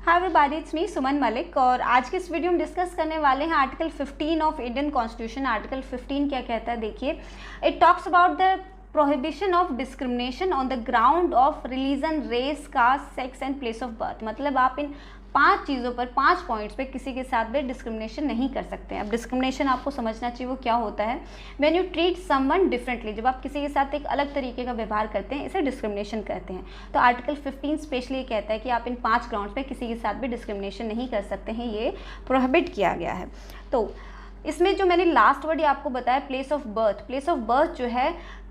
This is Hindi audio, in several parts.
हाय एवरीबॉडी, इट्स मी सुमन मलिक और आज के इस वीडियो में डिस्कस करने वाले हैं article 15 of Indian constitution. Article 15 क्या कहता है, देखिए, it talks about the prohibition of discrimination on the ground of religion, race, caste, sex and place of birth. मतलब आप इन 5 चीज़ों पर, 5 पॉइंट्स पे किसी के साथ भी डिस्क्रिमिनेशन नहीं कर सकते हैं। अब डिस्क्रिमिनेशन आपको समझना चाहिए वो क्या होता है। When you treat someone differently, जब आप किसी के साथ एक अलग तरीके का व्यवहार करते हैं, इसे डिस्क्रिमिनेशन कहते हैं। तो आर्टिकल 15 स्पेशली कहता है कि आप इन 5 ग्राउंड्स पे किसी के साथ भी डिस्क्रिमिनेशन नहीं कर सकते हैं, ये प्रोहिबिट किया गया है। तो इसमें जो मैंने लास्ट वर्ड आपको बताया, place of birth, place of birth जो है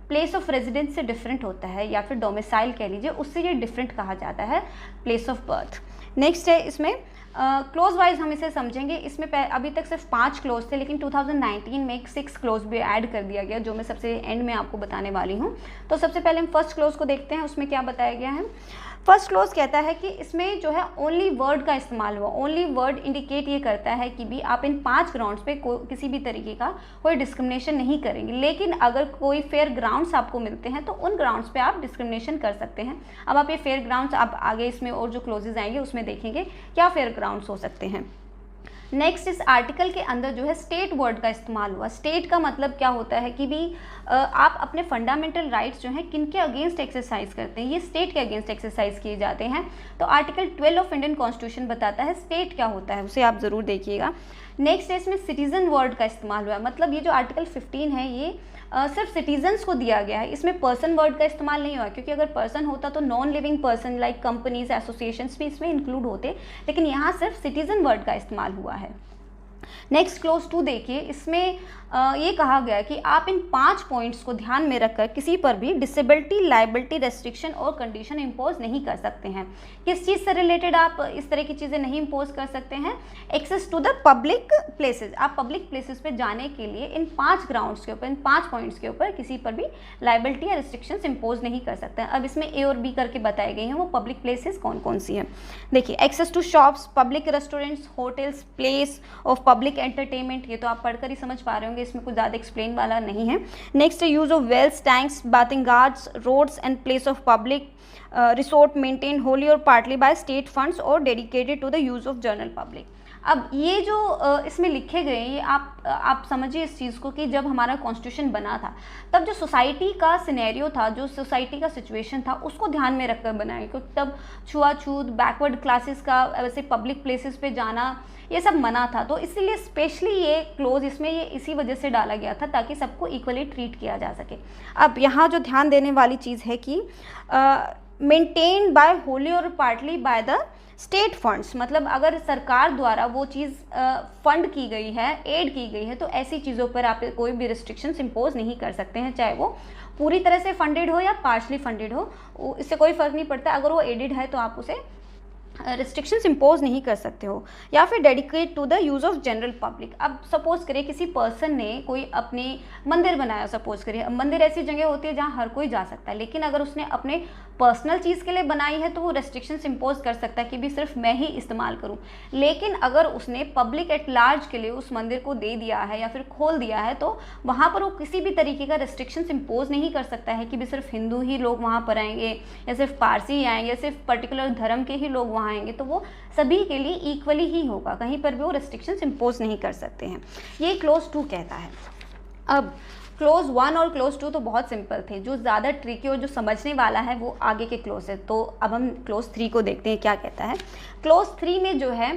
प्लेस ऑफ रेजिडेंस से डिफरेंट होता है, या फिर डोमिसाइल कह लीजिए, उससे ये डिफरेंट कहा जाता है प्लेस ऑफ बर्थ। नेक्स्ट है इसमें क्लोज वाइज हम इसे समझेंगे। इसमें अभी तक सिर्फ 5 क्लोज थे, लेकिन 2019 में एक 6 क्लोज भी ऐड कर दिया गया, जो मैं सबसे एंड में आपको बताने वाली हूँ। तो सबसे पहले हम फर्स्ट क्लोज को देखते हैं, उसमें क्या बताया गया है। फर्स्ट क्लोज कहता है कि इसमें जो है ओनली वर्ड का इस्तेमाल हुआ। ओनली वर्ड इंडिकेट ये करता है कि भी आप इन 5 ग्राउंड्स पे किसी भी तरीके का कोई डिस्क्रिमिनेशन नहीं करेंगे, लेकिन अगर कोई फेयर ग्राउंड्स आपको मिलते हैं तो उन ग्राउंड्स पे आप डिस्क्रिमिनेशन कर सकते हैं। अब आप ये फेयर ग्राउंड्स आप आगे इसमें और जो क्लोजेज आएंगे उसमें देखेंगे क्या फेयर ग्राउंड्स हो सकते हैं। नेक्स्ट, इस आर्टिकल के अंदर जो है स्टेट वर्ड का इस्तेमाल हुआ। स्टेट का मतलब क्या होता है कि भी आप अपने फंडामेंटल राइट्स जो हैं किनके अगेंस्ट एक्सरसाइज करते हैं, ये स्टेट के अगेंस्ट एक्सरसाइज किए जाते हैं। तो आर्टिकल 12 ऑफ इंडियन कॉन्स्टिट्यूशन बताता है स्टेट क्या होता है, उसे आप ज़रूर देखिएगा। नेक्स्ट है इसमें सिटीजन वर्ड का इस्तेमाल हुआ। मतलब ये जो आर्टिकल 15 है ये सिर्फ सिटीजन्स को दिया गया है, इसमें पर्सन वर्ड का इस्तेमाल नहीं हुआ, क्योंकि अगर पर्सन होता तो non living person like companies, associations भी इसमें इंक्लूड होते, लेकिन यहाँ सिर्फ सिटीजन वर्ड का इस्तेमाल हुआ है। नेक्स्ट क्लोज 2 देखिए, इसमें ये कहा गया है कि आप इन 5 पॉइंट्स को ध्यान में रखकर किसी पर भी डिसेबिलिटी, लाइबिलिटी, रेस्ट्रिक्शन और कंडीशन इम्पोज नहीं कर सकते हैं। किस चीज़ से रिलेटेड आप इस तरह की चीज़ें नहीं इम्पोज कर सकते हैं? Access to the public places. आप पब्लिक प्लेसेस पे जाने के लिए इन 5 ग्राउंड्स के ऊपर, इन 5 पॉइंट्स के ऊपर किसी पर भी लाइबिलिटी या रिस्ट्रिक्शंस इम्पोज नहीं कर सकते हैं। अब इसमें ए और बी करके बताए गए हैं वो पब्लिक प्लेसेस कौन कौन सी हैं। देखिए, access to shops, public restaurants, hotels, place of public entertainment, ये तो आप पढ़कर ही समझ पा रहे होंगे, इसमें कुछ ज़्यादा एक्सप्लेन वाला नहीं है। नेक्स्ट है use of wells, tanks, bathing guards, roads and place of public resort maintain wholly और पार्टली बाय स्टेट फंड्स और dedicated to the use of general public. अब ये जो इसमें लिखे गए ये आप समझिए इस चीज़ को कि जब हमारा कॉन्स्टिट्यूशन बना था तब जो सोसाइटी का सिनेरियो था, जो सोसाइटी का सिचुएशन था, उसको ध्यान में रखकर बनाया, क्योंकि तब छुआछूत, बैकवर्ड क्लासेस का वैसे पब्लिक प्लेसेस पे जाना ये सब मना था। तो इसीलिए स्पेशली ये क्लोज इसमें ये इसी वजह से डाला गया था ताकि सबको इक्वली ट्रीट किया जा सके। अब यहाँ जो ध्यान देने वाली चीज़ है कि मेंटेन बाय होली और partly by the state funds. मतलब अगर सरकार द्वारा वो चीज़ फंड की गई है, एड की गई है, तो ऐसी चीज़ों पर आप कोई भी रिस्ट्रिक्शंस इम्पोज नहीं कर सकते हैं, चाहे वो पूरी तरह से फंडेड हो या पार्शली फंडेड हो, इससे कोई फ़र्क नहीं पड़ता। अगर वो एडेड है तो आप उसे रिस्ट्रिक्शंस इम्पोज नहीं कर सकते हो। या फिर dedicate to the use of general public. अब सपोज करिए किसी पर्सन ने कोई अपने मंदिर बनाया, सपोज करिए, मंदिर ऐसी जगह होती है जहाँ हर कोई जा सकता है, लेकिन अगर उसने अपने पर्सनल चीज़ के लिए बनाई है तो वो रेस्ट्रिक्शंस इम्पोज कर सकता है कि भी सिर्फ मैं ही इस्तेमाल करूं। लेकिन अगर उसने पब्लिक एट लार्ज के लिए उस मंदिर को दे दिया है या फिर खोल दिया है तो वहाँ पर वो किसी भी तरीके का रेस्ट्रिक्शंस इम्पोज नहीं कर सकता है कि भी सिर्फ हिंदू ही लोग वहाँ पर आएंगे या सिर्फ पारसी ही आएंगे या सिर्फ पर्टिकुलर धर्म के ही लोग वहाँ आएंगे। तो वो सभी के लिए इक्वली ही होगा, कहीं पर भी वो रेस्ट्रिक्शंस इम्पोज नहीं कर सकते हैं। ये क्लोज 2 कहता है। अब क्लोज 1 और क्लोज 2 तो बहुत सिंपल थे, जो ज़्यादा ट्रिकी और जो समझने वाला है वो आगे के क्लोज है। तो अब हम क्लोज 3 को देखते हैं क्या कहता है। क्लोज 3 में जो है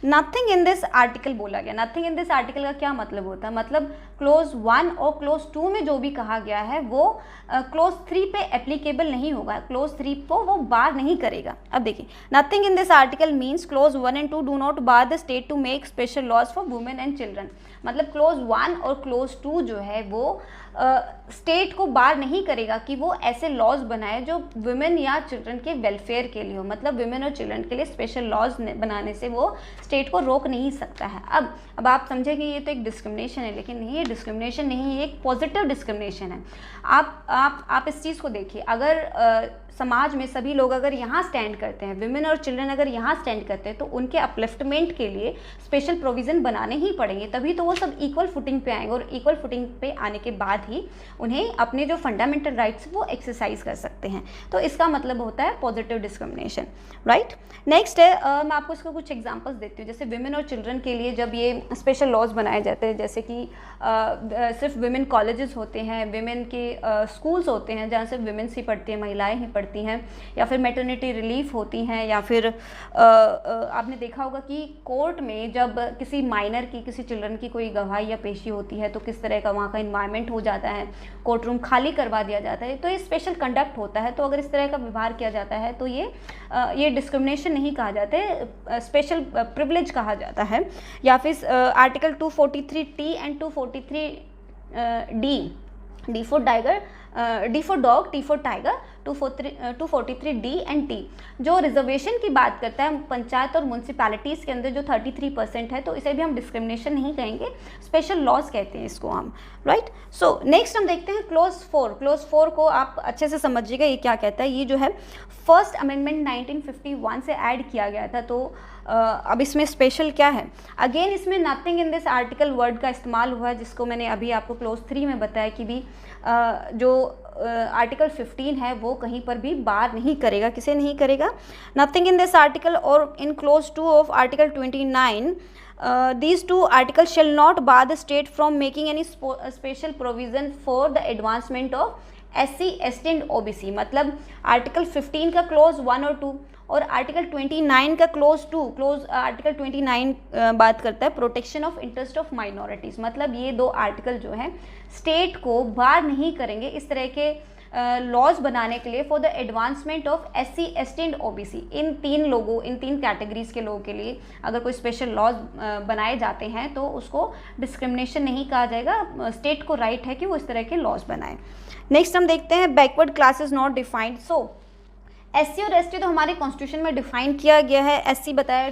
नथिंग इन दिस आर्टिकल बोला गया। नथिंग इन दिस आर्टिकल का क्या मतलब होता है? मतलब क्लोज 1 और क्लोज 2 में जो भी कहा गया है वो क्लोज 3 पे एप्लीकेबल नहीं होगा, क्लोज 3 को वो बार नहीं करेगा। अब देखिए, nothing in this article means clause 1 and 2 do not bar the state to make special laws for women and children. मतलब क्लोज 1 और क्लोज 2 जो है वो स्टेट को बार नहीं करेगा कि वो ऐसे लॉज बनाए जो वुमेन या चिल्ड्रन के वेलफेयर के लिए हो। मतलब वुमेन और चिल्ड्रन के लिए स्पेशल लॉज बनाने से वो स्टेट को रोक नहीं सकता है। अब आप समझे कि ये तो एक डिस्क्रिमिनेशन है, लेकिन ये डिस्क्रिमिनेशन नहीं, ये एक पॉजिटिव डिस्क्रिमिनेशन है। आप इस चीज़ को देखिए, अगर समाज में सभी लोग अगर यहाँ स्टैंड करते हैं, विमेन और चिल्ड्रन अगर यहाँ स्टैंड करते हैं, तो उनके अपलिफ्टमेंट के लिए स्पेशल प्रोविज़न बनाने ही पड़ेंगे, तभी तो वो सब इक्वल फुटिंग पे आएंगे और इक्वल फुटिंग पे आने के बाद बाद ही उन्हें अपने जो फंडामेंटल राइट्स वो एक्सरसाइज कर सकते हैं। तो इसका मतलब होता है पॉजिटिव डिस्क्रिमिनेशन, राइट। नेक्स्ट है मैं आपको इसको कुछ एग्जांपल्स देती हूँ। जैसे विमेन और चिल्ड्रन के लिए जब ये स्पेशल लॉज बनाए जाते हैं, जैसे कि सिर्फ विमेन कॉलेजेस होते हैं, विमेन के स्कूल्स होते हैं जहाँ सिर्फ विमेन्स ही पढ़ती हैं, महिलाएं ही पढ़ती हैं, या फिर मैटरनिटी रिलीफ होती हैं, या फिर आपने देखा होगा कि कोर्ट में जब किसी माइनर की, किसी चिल्ड्रन की कोई गवाही या पेशी होती है तो किस तरह का वहाँ का इन्वायरमेंट हो जाता है, कोर्ट रूम खाली करवा दिया जाता है। तो ये स्पेशल कंडक्ट होता है। तो अगर इस तरह का व्यवहार किया जाता है तो ये डिस्क्रिमिनेशन नहीं कहा जाता है, स्पेशल प्रिविलेज कहा जाता है। या फिर article 243T and 243D, D for tiger, D for dog, T for tiger, 243D and T जो रिजर्वेशन की बात करता है पंचायत और म्यूनसिपैलिटीज़ के अंदर जो 33% है, तो इसे भी हम डिस्क्रिमिनेशन नहीं कहेंगे, स्पेशल लॉज कहते हैं इसको हम, राइट। सो नेक्स्ट हम देखते हैं क्लोज 4। क्लोज 4 को आप अच्छे से समझिएगा ये क्या कहता है। ये जो है फर्स्ट अमेंडमेंट 1951 से ऐड किया गया था। तो अब इसमें स्पेशल क्या है, अगेन इसमें nothing in this article word का इस्तेमाल हुआ है, जिसको मैंने अभी आपको क्लोज 3 में बताया कि भी जो आर्टिकल 15 है वो कहीं पर भी बार नहीं करेगा, किसे नहीं करेगा, नथिंग इन दिस आर्टिकल और in clause 2 of article 29 these two articles shall not bar the state from making any special provision for the advancement of SC, ST and OBC। मतलब आर्टिकल 15 का क्लोज 1 और 2 और आर्टिकल 29 का क्लोज 2, आर्टिकल 29 बात करता है protection of interest of minorities. मतलब ये दो आर्टिकल जो हैं स्टेट को बार नहीं करेंगे इस तरह के लॉज बनाने के लिए for the advancement of SC, ST and OBC। इन तीन कैटेगरीज के लोगों के लिए अगर कोई स्पेशल लॉज बनाए जाते हैं तो उसको डिस्क्रिमिनेशन नहीं कहा जाएगा, स्टेट को राइट है कि वो इस तरह के लॉज बनाए। नेक्स्ट हम देखते हैं backward classes not defined. So SC और ST तो हमारे कॉन्स्टिट्यूशन में डिफाइन किया गया है। SC बताया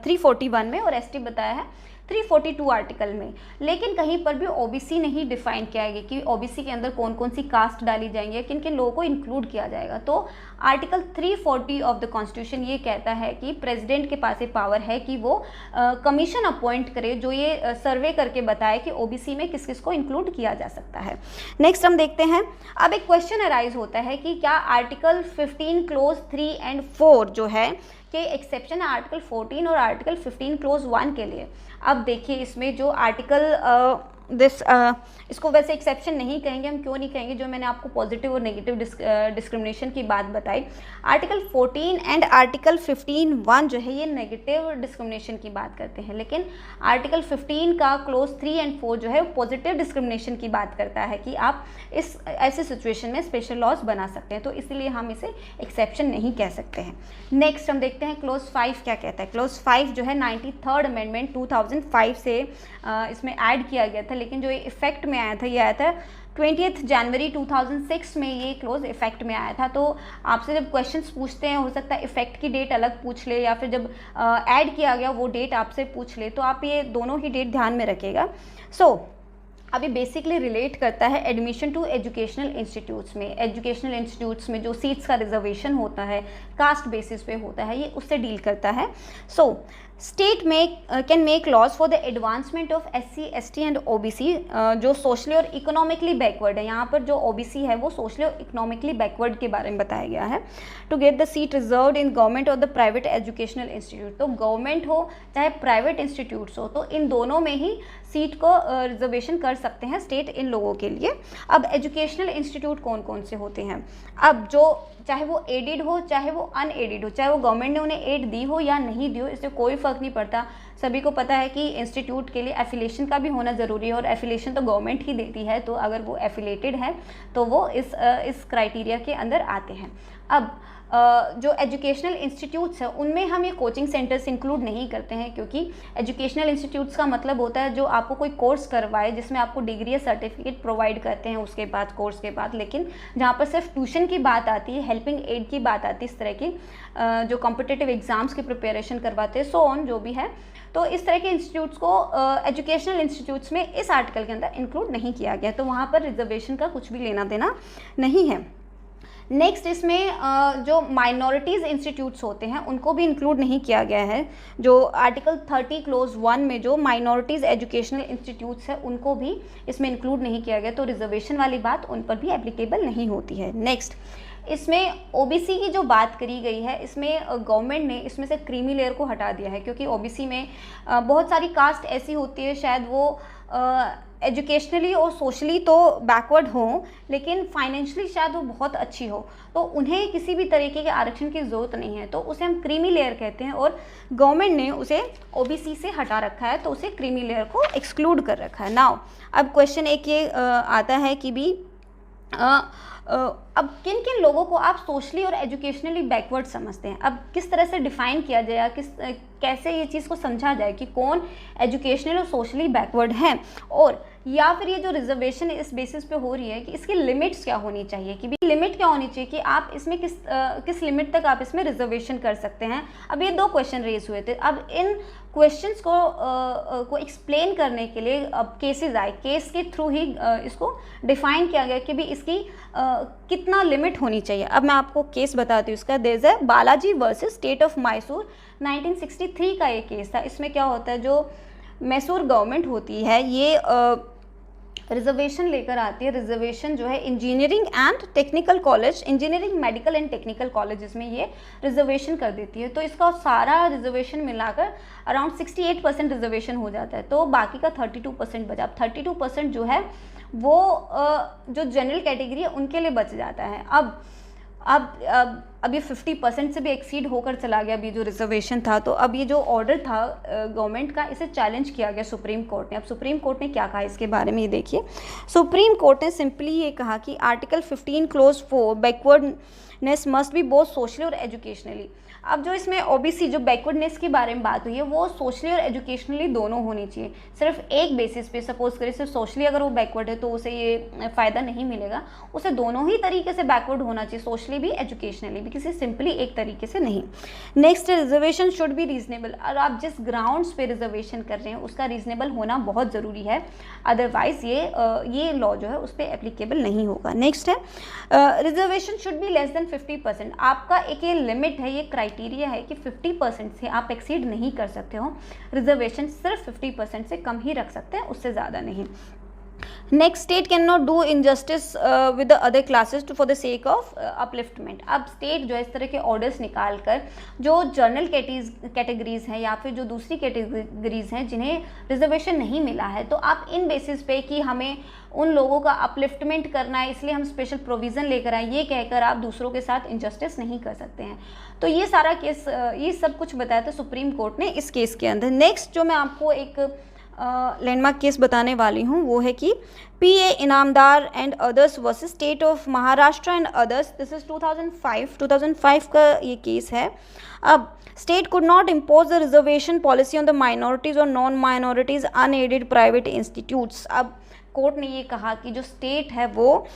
341 में और ST बताया है 342 आर्टिकल में, लेकिन कहीं पर भी OBC नहीं डिफाइन किया गया कि OBC के अंदर कौन कौन सी कास्ट डाली जाएंगी, किन किन लोगों को इंक्लूड किया जाएगा। तो आर्टिकल 340 ऑफ द कॉन्स्टिट्यूशन ये कहता है कि प्रेसिडेंट के पास ये पावर है कि वो कमीशन अपॉइंट करे जो ये सर्वे करके बताए कि OBC में किस किस को इंक्लूड किया जा सकता है। नेक्स्ट हम देखते हैं, अब एक क्वेश्चन अराइज होता है कि क्या आर्टिकल 15 क्लोज 3 एंड 4 जो है कि एक्सेप्शन है आर्टिकल 14 और आर्टिकल 15 क्लोज 1 के लिए। अब देखिए इसमें जो आर्टिकल इसको वैसे एक्सेप्शन नहीं कहेंगे, हम क्यों नहीं कहेंगे, जो मैंने आपको पॉजिटिव और नेगेटिव डिस्क्रिमिनेशन की बात बताई। आर्टिकल 14 एंड आर्टिकल 15(1) जो है ये नेगेटिव डिस्क्रिमिनेशन की बात करते हैं, लेकिन आर्टिकल 15 का क्लोज 3 एंड 4 जो है पॉजिटिव डिस्क्रिमिनेशन की बात करता है कि आप इस ऐसे सिचुएशन में स्पेशल लॉज बना सकते हैं, तो इसलिए हम इसे एक्सेप्शन नहीं कह सकते हैं। नेक्स्ट हम देखते हैं क्लोज 5 क्या कहता है। क्लोज 5 जो है 93rd अमेंडमेंट 2005 से इसमें ऐड किया गया था, लेकिन जो ये इफेक्ट में आया था ये आया था 20 जनवरी 2006 में ये क्लोज इफेक्ट में आया था। तो आपसे जब क्वेश्चंस पूछते हैं हो सकता है इफेक्ट की डेट अलग पूछ ले या फिर जब ऐड किया गया वो डेट आपसे पूछ ले, तो आप ये दोनों ही डेट ध्यान में रखिएगा। अभी बेसिकली रिलेट करता है एडमिशन टू एजुकेशनल इंस्टीट्यूट्स में। एजुकेशनल इंस्टीट्यूट्स में जो सीट्स का रिजर्वेशन होता है कास्ट बेसिस पे होता है, ये उससे डील करता है। State can make laws for the advancement of SC, ST and OBC जो सोशली और इकोनॉमिकली बैकवर्ड है। यहाँ पर जो OBC है वो सोशली और इकोनॉमिकली बैकवर्ड के बारे में बताया गया है। To get the seat reserved in government और द प्राइवेट एजुकेशनल इंस्टीट्यूट, तो गवर्नमेंट हो चाहे प्राइवेट इंस्टीट्यूट्स हो तो इन दोनों में ही सीट को रिजर्वेशन कर सकते हैं स्टेट इन लोगों के लिए। अब एजुकेशनल इंस्टीट्यूट कौन कौन से होते हैं, अब जो चाहे वो एडेड हो चाहे वो अनएडेड हो, चाहे वो गवर्नमेंट ने उन्हें एड दी हो या नहीं दी हो, इससे कोई फ़र्क नहीं पड़ता। सभी को पता है कि इंस्टीट्यूट के लिए एफिलिएशन का भी होना ज़रूरी है और एफिलिएशन तो गवर्नमेंट ही देती है, तो अगर वो एफिलेटेड है तो वो इस क्राइटेरिया के अंदर आते हैं। अब जो एजुकेशनल इंस्टीट्यूट्स हैं उनमें हम ये कोचिंग सेंटर्स इंक्लूड नहीं करते हैं, क्योंकि एजुकेशनल इंस्टीट्यूट्स का मतलब होता है जो आपको कोई कोर्स करवाए जिसमें आपको डिग्री या सर्टिफिकेट प्रोवाइड करते हैं उसके बाद कोर्स के बाद, लेकिन जहाँ पर सिर्फ ट्यूशन की बात आती है, हेल्पिंग एड की बात आती है, इस तरह की जो कॉम्पिटिटिव एग्जाम्स की प्रिपरेशन करवाते हैं, सो ऑन जो भी है, तो इस तरह के इंस्टीट्यूट्स को एजुकेशनल इंस्टीट्यूट्स में इस आर्टिकल के अंदर इंक्लूड नहीं किया गया, तो वहाँ पर रिजर्वेशन का कुछ भी लेना देना नहीं है। नेक्स्ट इसमें जो माइनॉरिटीज़ इंस्टीट्यूट्स होते हैं उनको भी इंक्लूड नहीं किया गया है। जो आर्टिकल 30 क्लोज 1 में जो माइनॉरिटीज़ एजुकेशनल इंस्टीट्यूट्स है उनको भी इसमें इंक्लूड नहीं किया गया, तो रिजर्वेशन वाली बात उन पर भी एप्लीकेबल नहीं होती है। नेक्स्ट इसमें ओबीसी की जो बात करी गई है, इसमें गवर्नमेंट ने इसमें से क्रीमी लेयर को हटा दिया है, क्योंकि ओबीसी में बहुत सारी कास्ट ऐसी होती है शायद वो एजुकेशनली और सोशली तो बैकवर्ड हो लेकिन फाइनेंशियली शायद वो बहुत अच्छी हो, तो उन्हें किसी भी तरीके के आरक्षण की ज़रूरत नहीं है, तो उसे हम क्रीमी लेयर कहते हैं और गवर्नमेंट ने उसे ओबीसी से हटा रखा है, तो उसे क्रीमी लेयर को एक्सक्लूड कर रखा है। नाउ अब क्वेश्चन एक ये आता है कि भी अब किन किन लोगों को आप सोशली और एजुकेशनली बैकवर्ड समझते हैं, अब किस तरह से डिफाइन किया जाए, कैसे ये चीज़ को समझा जाए कि कौन एजुकेशनल और सोशली बैकवर्ड हैं, और या फिर ये जो रिजर्वेशन इस बेसिस पे हो रही है कि इसकी लिमिट्स क्या होनी चाहिए, कि भी लिमिट क्या होनी चाहिए कि आप इसमें किस लिमिट तक आप इसमें रिजर्वेशन कर सकते हैं। अब ये 2 क्वेश्चन रेज हुए थे। अब इन क्वेश्चंस को एक्सप्लेन करने के लिए अब केसेस आए, केस के थ्रू ही इसको डिफाइन किया गया कि भी इसकी कितना लिमिट होनी चाहिए। अब मैं आपको केस बताती हूँ इसका। There is a Balaji versus state of Mysore, 1963 का ये केस था। इसमें क्या होता है, जो मैसूर गवर्नमेंट होती है ये रिजर्वेशन लेकर आती है। रिजर्वेशन जो है engineering and technical college, engineering medical and technical colleges में ये रिजर्वेशन कर देती है, तो इसका सारा रिजर्वेशन मिलाकर अराउंड 68% रिजर्वेशन हो जाता है, तो बाकी का 32% बचा। अब 32% जो है वो जो जनरल कैटेगरी है उनके लिए बच जाता है। अब ये 50% से भी एक्सीड होकर चला गया अभी जो रिजर्वेशन था, तो अब ये जो ऑर्डर था गवर्नमेंट का, इसे चैलेंज किया गया सुप्रीम कोर्ट ने। अब सुप्रीम कोर्ट ने क्या कहा इसके बारे में ये देखिए। सुप्रीम कोर्ट ने सिंपली ये कहा कि article 15 close 4 backwardness must be both socially और एजुकेशनली। अब जो इसमें ओबीसी जो बैकवर्डनेस के बारे में बात हुई है वो सोशली और एजुकेशनली दोनों होनी चाहिए। सिर्फ एक बेसिस पे सपोज करें सिर्फ सोशली अगर वो बैकवर्ड है तो उसे ये फ़ायदा नहीं मिलेगा, उसे दोनों ही तरीके से बैकवर्ड होना चाहिए, सोशली भी एजुकेशनली भी, किसी सिंपली एक तरीके से नहीं। Next, reservation should be reasonable. और आप जिस ग्राउंड्स पे रिजर्वेशन कर रहे हैं उसका रीजनेबल होना बहुत ज़रूरी है, अदरवाइज़ ये लॉ जो है उस पर एप्लीकेबल नहीं होगा। नेक्स्ट है reservation should be less than 50%। आपका एक ये लिमिट है, ये क्राइटेरिया है कि 50% से आप एक्सीड नहीं कर सकते हो, रिजर्वेशन सिर्फ 50% से कम ही रख सकते हैं, उससे ज़्यादा नहीं। Next, state can not do injustice with the other classes for the sake of upliftment. अब स्टेट जो है इस तरह के ऑर्डर्स निकाल कर जो जनरल कैटेगरीज हैं या फिर जो दूसरी कैटेगरीज हैं जिन्हें रिजर्वेशन नहीं मिला है, तो आप इन बेसिस पे कि हमें उन लोगों का अपलिफ्टमेंट करना है इसलिए हम स्पेशल प्रोविज़न लेकर आए, ये कहकर आप दूसरों के साथ इनजस्टिस नहीं कर सकते हैं। तो ये सारा केस, ये सब कुछ बताया था सुप्रीम कोर्ट ने इस केस के अंदर। नेक्स्ट जो मैं आपको एक लैंडमार्क केस बताने वाली हूँ वो है कि PA Inamdar and others versus state of Maharashtra and others. This is 2005 का ये केस है। अब state could not impose the reservation policy on the minorities और non minorities unaided private institutes. अब कोर्ट ने ये कहा कि जो स्टेट है वो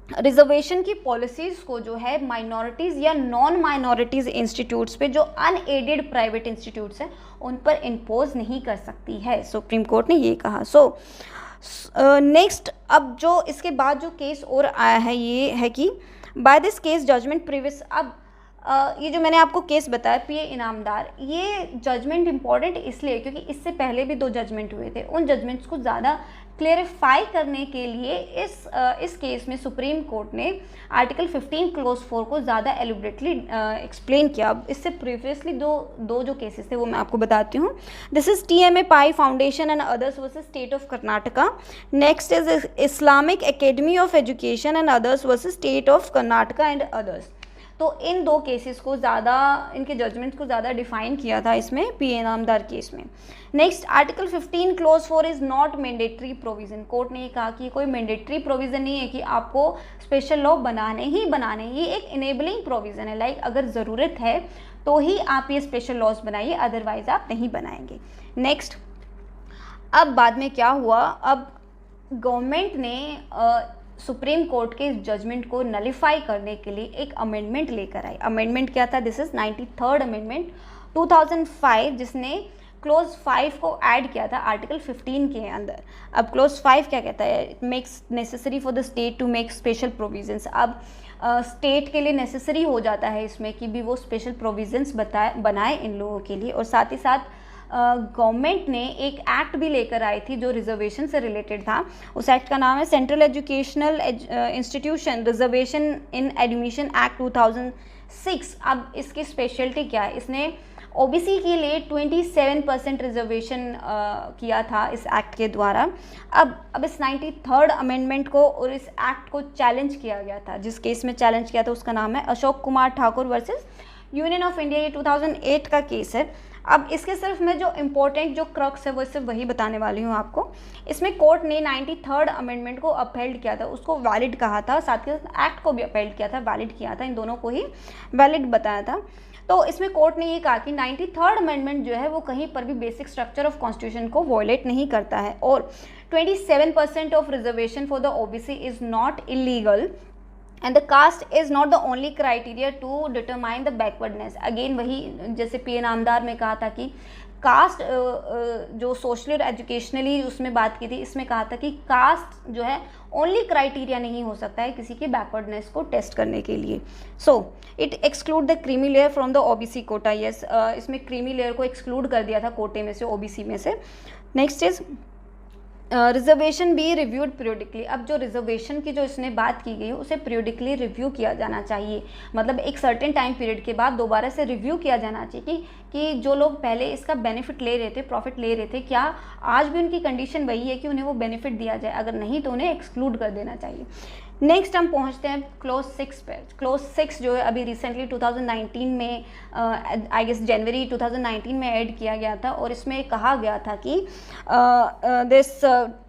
रिजर्वेशन की पॉलिसीज़ को जो है माइनॉरिटीज़ या नॉन माइनॉरिटीज़ इंस्टीट्यूट्स पे जो अनएडेड प्राइवेट इंस्टीट्यूट्स हैं उन पर इम्पोज नहीं कर सकती है, सुप्रीम कोर्ट ने ये कहा। नेक्स्ट, अब जो इसके बाद जो केस और आया है ये है कि by this case judgement previous. अब ये जो मैंने आपको केस बताया PA इनामदार, ये जजमेंट इंपॉर्टेंट इसलिए क्योंकि इससे पहले भी 2 जजमेंट हुए थे, उन जजमेंट्स को ज़्यादा क्लेरिफाई करने के लिए इस केस में सुप्रीम कोर्ट ने आर्टिकल 15 क्लोज 4 को ज़्यादा एलिबरेटली एक्सप्लेन किया। अब इससे प्रीवियसली दो जो केसेस थे वो मैं आपको बताती हूँ। This is TMA pi foundation and others versus state of Karnataka. Next is Islamic academy of education and others versus state of Karnataka and others. तो इन 2 केसेस को ज़्यादा, इनके जजमेंट को ज़्यादा डिफाइन किया था इसमें PA इनामदार केस में। Next, article 15 close 4 is not mandatory provision. Court ने ये कहा कि कोई मैंडेटरी प्रोविज़न नहीं है कि आपको स्पेशल लॉ बनाने, ये एक इनेबलिंग प्रोविज़न है, लाइक अगर ज़रूरत है तो ही आप ये स्पेशल लॉज बनाइए, अदरवाइज आप नहीं बनाएंगे। नेक्स्ट, अब बाद में क्या हुआ, अब गवर्नमेंट ने सुप्रीम कोर्ट के इस जजमेंट को नलिफाई करने के लिए एक अमेंडमेंट लेकर आई। अमेंडमेंट क्या था? दिस इज़ 93rd अमेंडमेंट 2005, जिसने क्लोज 5 को ऐड किया था आर्टिकल 15 के अंदर। अब क्लोज 5 क्या कहता है? It makes necessary for the state to make special provisions. अब स्टेट के लिए नेसेसरी हो जाता है इसमें कि भी वो स्पेशल प्रोविजंस बनाए इन लोगों के लिए। और साथ ही साथ गवर्नमेंट ने एक एक्ट भी लेकर आई थी जो रिजर्वेशन से रिलेटेड था। उस एक्ट का नाम है सेंट्रल एजुकेशनल इंस्टीट्यूशन रिजर्वेशन इन एडमिशन एक्ट 2006। अब इसकी स्पेशलिटी क्या है? इसने ओबीसी के लिए 27% रिजर्वेशन किया था इस एक्ट के द्वारा। अब इस 93rd अमेंडमेंट को और इस एक्ट को चैलेंज किया गया था। जिस केस में चैलेंज किया था उसका नाम है Ashok Kumar Thakur versus union of India. ये 2008 का केस है। अब इसके सिर्फ मैं जो इम्पोर्टेंट जो क्रक्स है वो सिर्फ वही बताने वाली हूँ आपको। इसमें कोर्ट ने 93rd अमेंडमेंट को अपहेल्ड किया था, उसको वैलिड कहा था, साथ ही साथ एक्ट को भी अपहेल्ड किया था, वैलिड किया था, इन दोनों को ही वैलिड बताया था। तो इसमें कोर्ट ने ये कहा कि 93rd अमेंडमेंट जो है वो कहीं पर भी बेसिक स्ट्रक्चर ऑफ कॉन्स्टिट्यूशन को वॉयलेट नहीं करता है और 27% of reservation for the OBC is not illegal and the caste is not the only criteria to determine the backwardness. Again वही जैसे पी एन आमदार में कहा था कि कास्ट जो सोशली और एजुकेशनली उसमें बात की थी, इसमें कहा था कि कास्ट जो है ओनली क्राइटेरिया नहीं हो सकता है किसी की बैकवर्डनेस को टेस्ट करने के लिए। So it exclude the creamy layer from the OBC Kota. Yes, इसमें क्रीमी लेयर को एक्सक्लूड कर दिया था कोटे में से, ओबीसी में से। Next is reservation be reviewed periodically. अब जो रिजर्वेशन की जो इसने बात की गई है उसे पीरियडिकली रिव्यू किया जाना चाहिए, मतलब एक सर्टेन टाइम पीरियड के बाद दोबारा से रिव्यू किया जाना चाहिए कि जो लोग पहले इसका बेनिफिट ले रहे थे, प्रॉफिट ले रहे थे, क्या आज भी उनकी कंडीशन वही है कि उन्हें वो बेनिफिट दिया जाए? अगर नहीं तो उन्हें एक्सक्लूड कर देना चाहिए। नेक्स्ट हम पहुंचते हैं क्लोज 6 पे। क्लोज 6 जो है अभी रिसेंटली 2019 में आई गेस जनवरी 2019 में ऐड किया गया था और इसमें कहा गया था कि दिस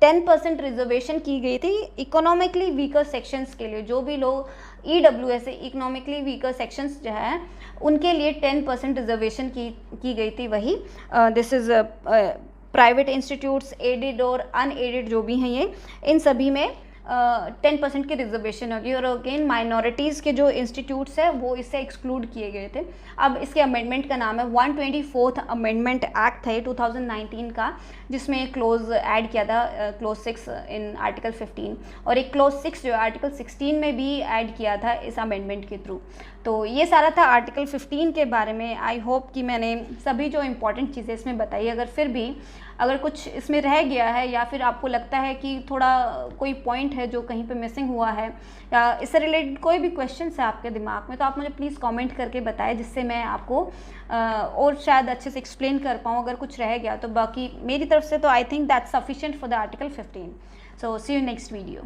10% रिजर्वेशन की गई थी इकोनॉमिकली वीकर सेक्शंस के लिए। जो भी लोग EWS इकोनॉमिकली वीकर सेक्शंस जो है उनके लिए 10% रिजर्वेशन की गई थी। वही this is private institutes, aided और अनएडेड जो भी हैं ये, इन सभी में 10% की रिजर्वेशन होगी। और अगेन माइनॉरिटीज़ के जो इंस्टीट्यूट्स है वो इससे एक्सक्लूड किए गए थे। अब इसके अमेंडमेंट का नाम है 124th अमेंडमेंट एक्ट है 2019 का, जिसमें क्लोज ऐड किया था क्लोज 6 इन आर्टिकल 15 और एक क्लोज 6 जो आर्टिकल 16 में भी ऐड किया था इस अमेंडमेंट के थ्रू। तो ये सारा था आर्टिकल 15 के बारे में। आई होप कि मैंने सभी जो इम्पोर्टेंट चीज़ें इसमें बताई। अगर फिर भी अगर कुछ इसमें रह गया है या फिर आपको लगता है कि थोड़ा कोई पॉइंट है जो कहीं पे मिसिंग हुआ है या इससे रिलेटेड कोई भी क्वेश्चंस है आपके दिमाग में, तो आप मुझे प्लीज़ कमेंट करके बताएं, जिससे मैं आपको और शायद अच्छे से एक्सप्लेन कर पाऊँ अगर कुछ रह गया तो। बाकी मेरी तरफ से तो I think that's sufficient for the article 15। So see you next video.